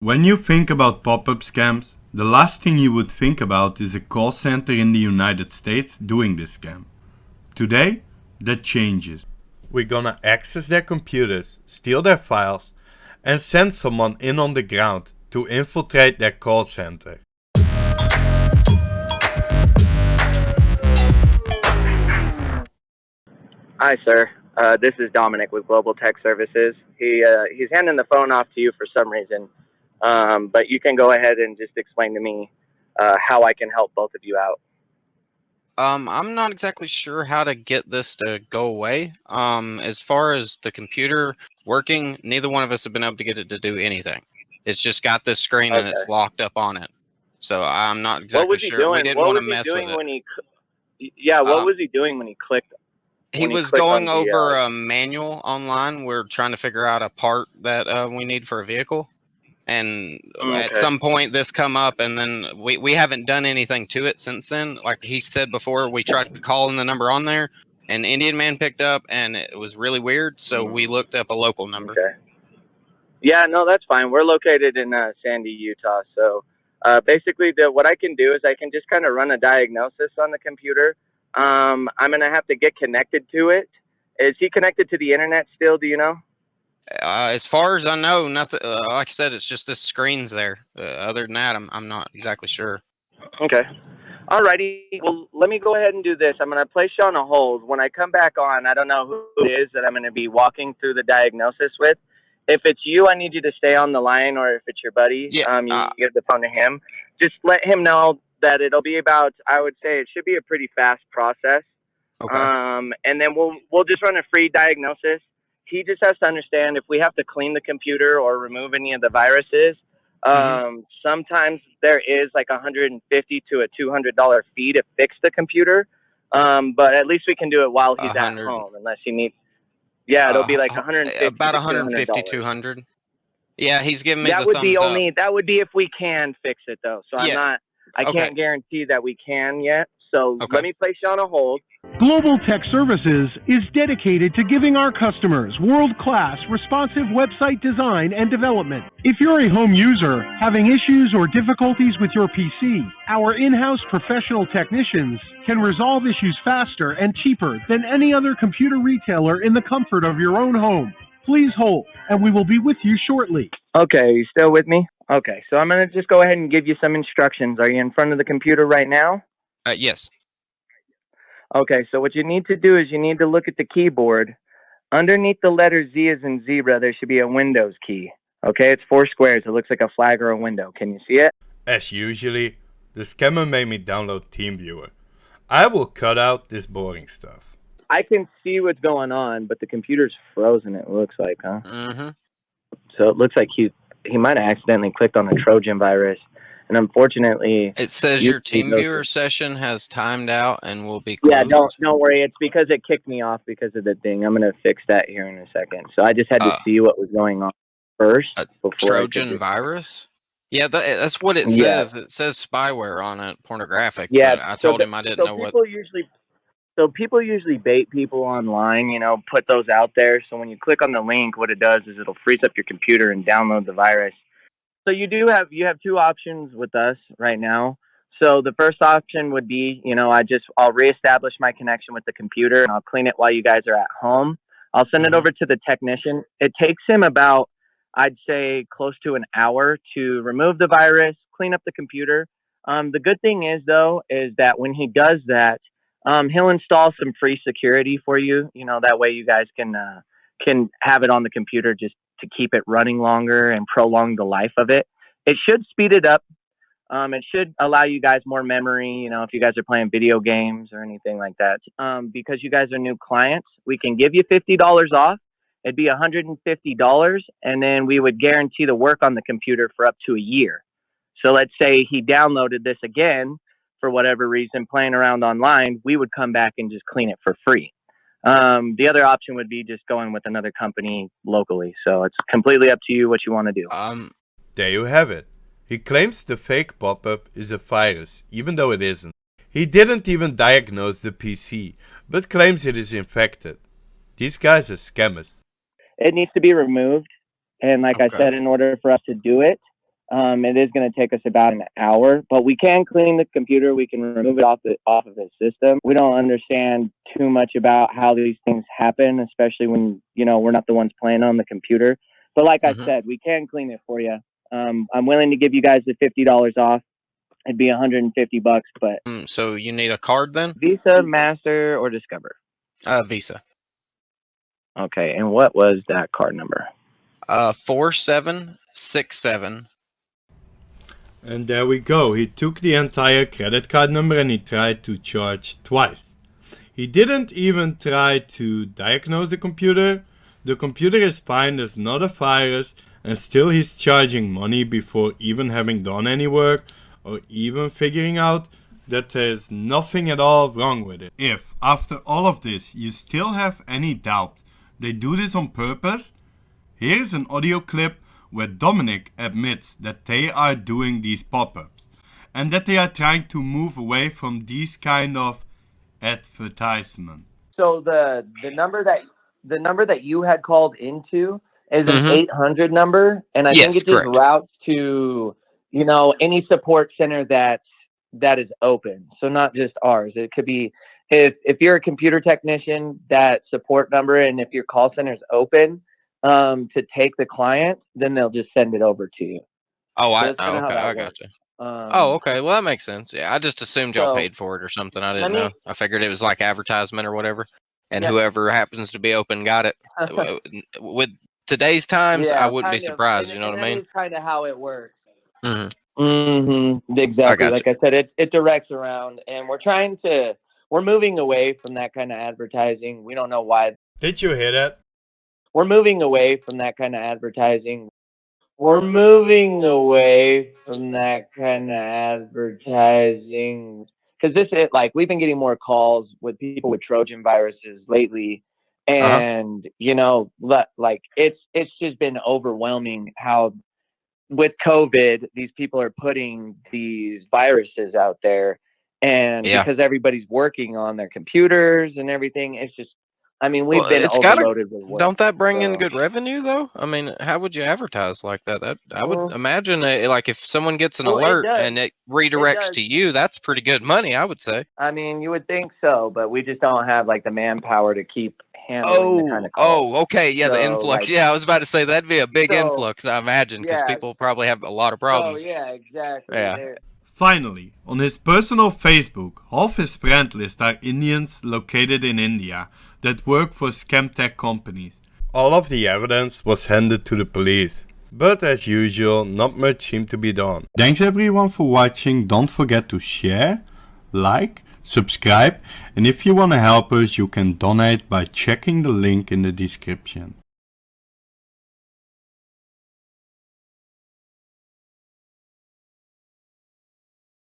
When you think about pop-up scams, the last thing you would think about is a call center in the United States doing this scam. Today, that changes. We're gonna access their computers, steal their files, and send someone in on the ground to infiltrate their call center. Hi, sir. This is Dominic with Global Tech Services. He's handing the phone off to you for some reason, but you can go ahead and just explain to me how I can help both of you out. I'm not exactly sure how to get this to go away. As far as the computer working, neither one of us have been able to get it to do anything. It's just got this screen and it's locked up on it. So I'm not exactly sure. We didn't want to mess with it. What was he doing when he clicked? He was going over a manual online. We're trying to figure out a part that we need for a vehicle. And at some point this come up, and then we haven't done anything to it since then. Like he said before, we tried calling the number on there, and Indian man picked up, and it was really weird. So we looked up a local number. Okay. Yeah, no, that's fine. We're located in Sandy, Utah. So basically, what I can do is I can just kind of run a diagnosis on the computer. I'm gonna have to get connected to it. Is he connected to the internet still? Do you know? As far as I know, nothing. Like I said, it's just the screens there. Other than that, I'm not exactly sure. Okay. Alrighty. Well, let me go ahead and do this. I'm going to place you on a hold. When I come back on, I don't know who it is that I'm going to be walking through the diagnosis with. If it's you, I need you to stay on the line, or if it's your buddy, you give the phone to him. Just let him know that it'll be about, I would say it should be a pretty fast process. Okay. And then we'll just run a free diagnosis. He just has to understand if we have to clean the computer or remove any of the viruses. Sometimes there is like $150 to a $200 fee to fix the computer. But at least we can do it while he's at home, unless you need. Yeah, it'll be like 150. About 150, 200. Yeah, he's giving me that the would thumbs be up. only that would be if we can fix it though. So I can't guarantee that we can yet. So let me place you on a hold. Global Tech Services is dedicated to giving our customers world-class responsive website design and development. If you're a home user having issues or difficulties with your PC, our in-house professional technicians can resolve issues faster and cheaper than any other computer retailer in the comfort of your own home. Please hold, and we will be with you shortly. Okay, are you still with me? Okay, so I'm going to just go ahead and give you some instructions. Are you in front of the computer right now? Yes. Okay, so what you need to do is you need to look at the keyboard. Underneath the letter Z as in zebra, there should be a Windows key. Okay, it's 4 squares. It looks like a flag or a window. Can you see it? As usually, the scammer made me download TeamViewer. I will cut out this boring stuff. I can see what's going on, but the computer's frozen, it looks like, huh? So it looks like he might have accidentally clicked on the Trojan virus. And unfortunately, it says your TeamViewer session has timed out and will be closed. Yeah, don't worry. It's because it kicked me off because of the thing. I'm going to fix that here in a second. So I just had to see what was going on first. Trojan virus? Yeah, that's what it says. It says spyware on it, pornographic. Yeah, but I told him I didn't know what. So people usually bait people online, put those out there. So when you click on the link, what it does is it'll freeze up your computer and download the virus. So you have 2 options with us right now. So the first option would be, I'll reestablish my connection with the computer and I'll clean it while you guys are at home. I'll send it over to the technician. It takes him about, I'd say, close to an hour to remove the virus, clean up the computer. The good thing is, though, is that when he does that, he'll install some free security for you. That way you guys can have it on the computer just to keep it running longer and prolong the life of it. It should speed it up. It should allow you guys more memory, if you guys are playing video games or anything like that. Because you guys are new clients, we can give you $50 off. It'd be $150, and then we would guarantee the work on the computer for up to a year. So let's say he downloaded this again for whatever reason, playing around online, we would come back and just clean it for free. The other option would be just going with another company locally. So it's completely up to you what you want to do. There you have it. He claims the fake pop-up is a virus, even though it isn't. He didn't even diagnose the PC, but claims it is infected. These guys are scammers. It needs to be removed. And like I said, in order for us to do it, It is going to take us about an hour, but we can clean the computer. We can remove it off of the system. We don't understand too much about how these things happen, especially when, we're not the ones playing on the computer. But like I said, we can clean it for you. I'm willing to give you guys the $50 off. It'd be $150, but so you need a card then? Visa, Master, or Discover? Visa. Okay, and what was that card number? 4767. And there we go. He took the entire credit card number and he tried to charge twice. He didn't even try to diagnose the computer. The computer is fine, there's not a virus, and still he's charging money before even having done any work or even figuring out that there's nothing at all wrong with it. If, after all of this, you still have any doubt they do this on purpose, here's an audio clip where Dominic admits that they are doing these pop-ups and that they are trying to move away from these kind of advertisement. So the number that you had called into is an 800 number, and I think it just routes to any support center that is open. So not just ours. It could be if you're a computer technician, that support number, and if your call center is open to take the client, then they'll just send it over to you. Oh, okay, I got you. Okay, well that makes sense. Yeah, I just assumed y'all paid for it or something. I didn't know. I figured it was like advertisement or whatever, and whoever happens to be open got it. With today's times, I wouldn't be surprised. You know what I mean? That's kind of how it works. Mm-hmm. Exactly. Like I said, it directs around, and we're moving away from that kind of advertising. We don't know why. Did you hear that? We're moving away from that kind of advertising. We're moving away from that kind of advertising because we've been getting more calls with people with Trojan viruses lately, and it's just been overwhelming how with COVID these people are putting these viruses out there, and because everybody's working on their computers and everything, it's just. I mean, we've been overloaded with work. Don't that bring in good revenue, though? I mean, how would you advertise like that? I would imagine, if someone gets an alert and it redirects to you, that's pretty good money, I would say. I mean, you would think so, but we just don't have the manpower to keep handling the kind of calls. Oh, okay, yeah, the influx. I was about to say that'd be a big influx, I imagine, because people probably have a lot of problems. Oh, yeah, exactly. Yeah. Finally, on his personal Facebook, half his friend list are Indians located in India that work for scam tech companies. All of the evidence was handed to the police, but as usual, not much seemed to be done. Thanks everyone for watching. Don't forget to share, like, subscribe, and if you want to help us, you can donate by checking the link in the description.